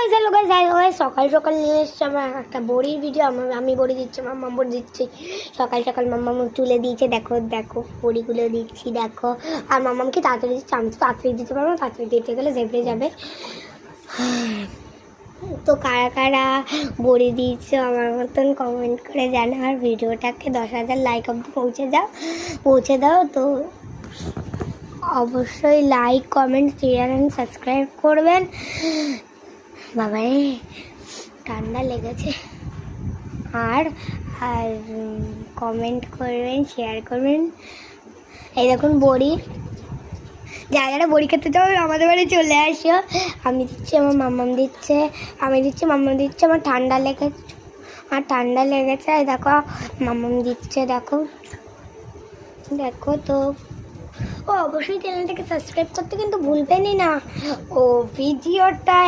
সকাল সকাল নিয়ে এসছে আমার একটা বড়ির ভিডিও। আমি বড়ি দিচ্ছি, মাম্মা বড়ি দিচ্ছি। সকাল সকাল মাম্মা তুলে দিয়েছে, দেখো দেখো বড়িগুলো দিচ্ছি দেখো। আর মাম্মাকে তাড়াতাড়ি দিচ্ছি, আমি তো তাড়াতাড়ি দিতে পারবো, তাড়াতাড়ি দিতে গেলে জেপে যাবে। তো কারা কারা বড়ি দিয়েছো আমার মতন কমেন্ট করে জানো। আর ভিডিওটাকে 10,000 লাইক অবধি পৌঁছে দাও। তো অবশ্যই like, comment, share and subscribe করবেন। বাবারে ঠান্ডা লেগেছে। আর আর কমেন্ট করবেন, শেয়ার করবেন। এই দেখুন বড়ি, যারা বড়ি খেতে চাও আমাদের বাড়ি চলে আসো। আমি দিচ্ছি, আমার মাম্মাম দিচ্ছে, আমি দিচ্ছি, মাম্মাম দিচ্ছে। আমার ঠান্ডা লেগেছে। দেখো মাম্মাম দিচ্ছে, দেখো দেখো। তো অবশ্যই চ্যানেলটাকে সাবস্ক্রাইব করতে কিন্তু ভুলবেনই না। ও ভিডিওটা